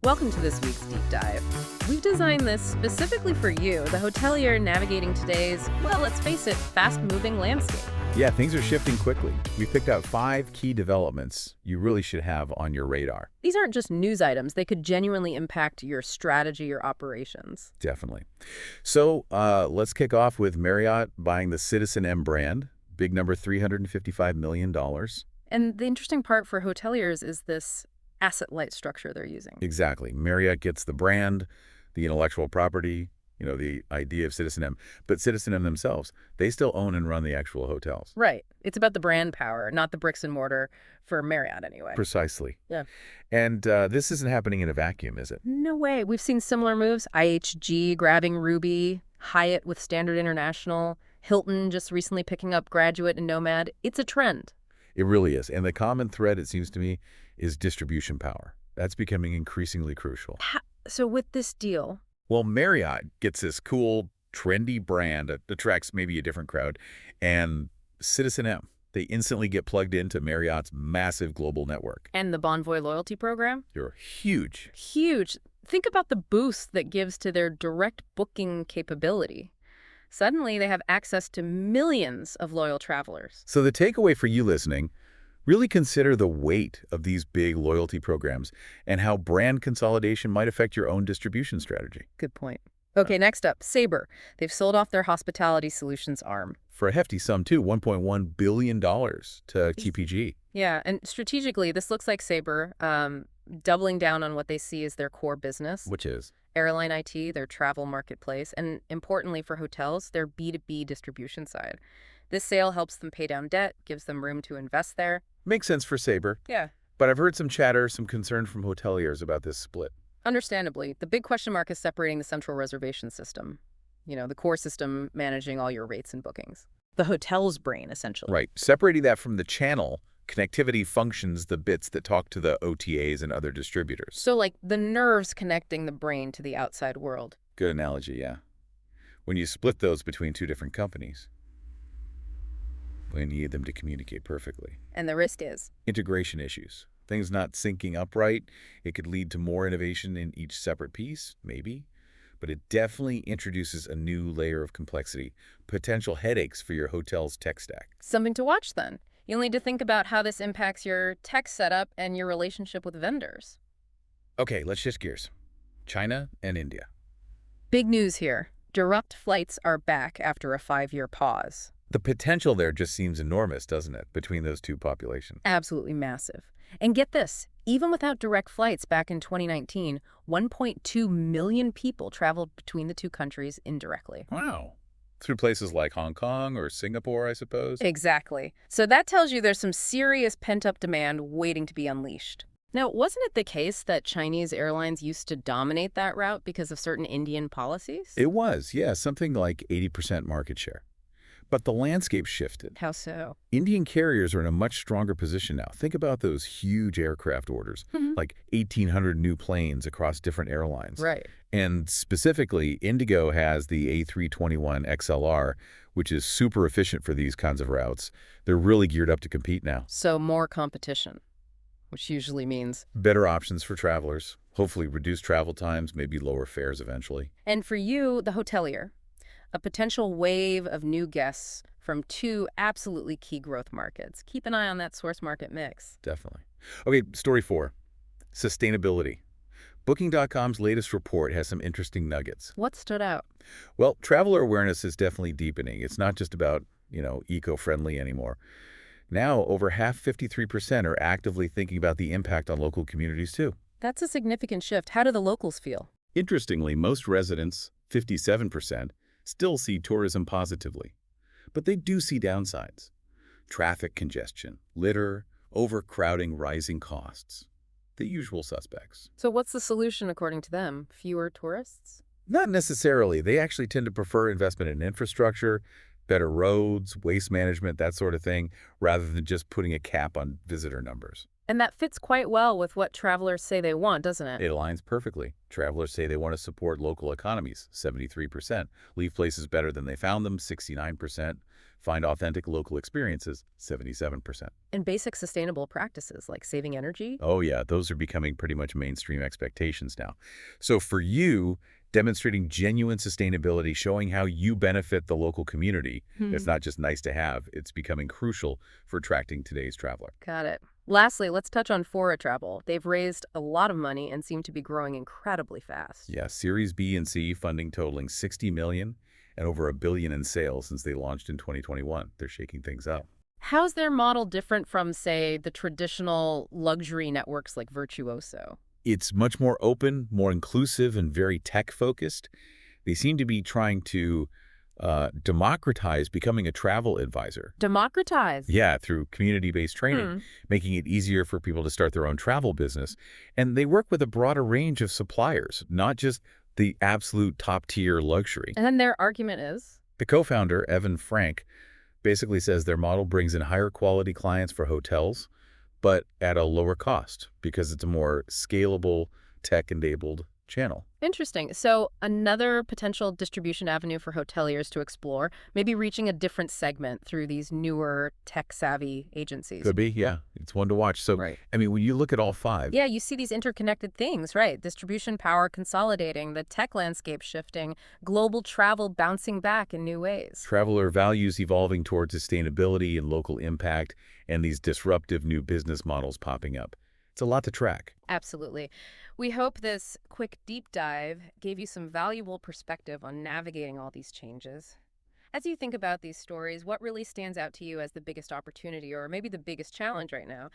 Welcome to this week's Deep Dive. We've designed this specifically for you, the hotelier navigating today's, well, let's face it, fast-moving landscape. Yeah, things are shifting quickly. We picked out 5 key developments you really should have on your radar. These aren't just news items. They could genuinely impact your strategy or operations. Definitely. So let's kick off with Marriott buying the citizenM brand, big number $355 million. And the interesting part for hoteliers is this asset-light structure they're using. Exactly. Marriott gets the brand, the intellectual property, the idea of citizenM. But citizenM themselves, they still own and run the actual hotels. Right. It's about the brand power, not the bricks and mortar for Marriott anyway. Precisely. Yeah. And this isn't happening in a vacuum, is it? No way. We've seen similar moves. IHG grabbing Ruby, Hyatt with Standard International, Hilton just recently picking up Graduate and Nomad. It's a trend. It really is. And the common thread, it seems to me, is distribution power. That's becoming increasingly crucial. So with this deal... Well, Marriott gets this cool, trendy brand that attracts maybe a different crowd. And citizenM, they instantly get plugged into Marriott's massive global network. And the Bonvoy loyalty program? You're huge. Huge. Think about the boost that gives to their direct booking capability. Suddenly, they have access to millions of loyal travelers. So the takeaway for you listening, really consider the weight of these big loyalty programs and how brand consolidation might affect your own distribution strategy. Good point. Okay, next up, Sabre. They've sold off their hospitality solutions arm. For a hefty sum, too, $1.1 billion to TPG. Yeah, and strategically, this looks like Sabre doubling down on what they see as their core business. Which is? Airline IT, their travel marketplace, and importantly for hotels, their B2B distribution side. This sale helps them pay down debt, gives them room to invest there. Makes sense for Sabre. Yeah. But I've heard some chatter, some concern from hoteliers about this split. Understandably, the big question mark is separating the central reservation system. The core system managing all your rates and bookings. The hotel's brain, essentially. Right. Separating that from the channel, connectivity functions the bits that talk to the OTAs and other distributors. So like the nerves connecting the brain to the outside world. Good analogy, yeah. When you split those between 2 different companies, we need them to communicate perfectly. And the risk is? Integration issues. Things not syncing up right. It could lead to more innovation in each separate piece, maybe. But it definitely introduces a new layer of complexity, potential headaches for your hotel's tech stack. Something to watch then. You'll need to think about how this impacts your tech setup and your relationship with vendors. Okay, let's shift gears. China and India. Big news here. Direct flights are back after a 5-year pause. The potential there just seems enormous, doesn't it, between those 2 populations? Absolutely massive. And get this, even without direct flights back in 2019, 1.2 million people traveled between the 2 countries indirectly. Wow. Through places like Hong Kong or Singapore, I suppose? Exactly. So that tells you there's some serious pent-up demand waiting to be unleashed. Now, wasn't it the case that Chinese airlines used to dominate that route because of certain Indian policies? It was, yeah, something like 80% market share. But the landscape shifted. How so? Indian carriers are in a much stronger position now. Think about those huge aircraft orders, like 1,800 new planes across different airlines. Right. And specifically, Indigo has the A321 XLR, which is super efficient for these kinds of routes. They're really geared up to compete now. So more competition, which usually means better options for travelers, hopefully reduced travel times, maybe lower fares eventually. And for you, the hotelier, a potential wave of new guests from 2 absolutely key growth markets. Keep an eye on that source market mix. Definitely. Okay, story 4, sustainability. Booking.com's latest report has some interesting nuggets. What stood out? Well, traveler awareness is definitely deepening. It's not just about, eco-friendly anymore. Now, over half, 53%, are actively thinking about the impact on local communities, too. That's a significant shift. How do the locals feel? Interestingly, most residents, 57%, still see tourism positively. But they do see downsides. Traffic congestion, litter, overcrowding, rising costs. The usual suspects. So what's the solution according to them? Fewer tourists? Not necessarily. They actually tend to prefer investment in infrastructure, better roads, waste management, that sort of thing, rather than just putting a cap on visitor numbers. And that fits quite well with what travelers say they want, doesn't it? It aligns perfectly. Travelers say they want to support local economies, 73%. Leave places better than they found them, 69%. Find authentic local experiences, 77%. And basic sustainable practices like saving energy? Oh yeah, those are becoming pretty much mainstream expectations now. So for you, demonstrating genuine sustainability, showing how you benefit the local community, it's Hmm. not just nice to have, it's becoming crucial for attracting today's traveler. Got it. Lastly, let's touch on Fora Travel. They've raised a lot of money and seem to be growing incredibly fast. Yeah, Series B and C funding totaling 60 million and over $1 billion in sales since they launched in 2021. They're shaking things up. How's their model different from, say, the traditional luxury networks like Virtuoso? It's much more open, more inclusive, and very tech-focused. They seem to be trying to democratize becoming a travel advisor. Democratize. Yeah, through community-based training, Hmm. making it easier for people to start their own travel business. And they work with a broader range of suppliers, not just the absolute top-tier luxury. And then their argument is? The co-founder, Evan Frank, basically says their model brings in higher quality clients for hotels, but at a lower cost because it's a more scalable, tech-enabled channel. Interesting. So another potential distribution avenue for hoteliers to explore, maybe reaching a different segment through these newer tech-savvy agencies. Could be, yeah. It's one to watch. So, Right. I mean, when you look at all five, Yeah, you see these interconnected things, right? Distribution power consolidating, the tech landscape shifting, global travel bouncing back in new ways. traveler values evolving towards sustainability and local impact, and these disruptive new business models popping up. It's a lot to track. Absolutely. We hope this quick deep dive gave you some valuable perspective on navigating all these changes. As you think about these stories, what really stands out to you as the biggest opportunity or maybe the biggest challenge right now?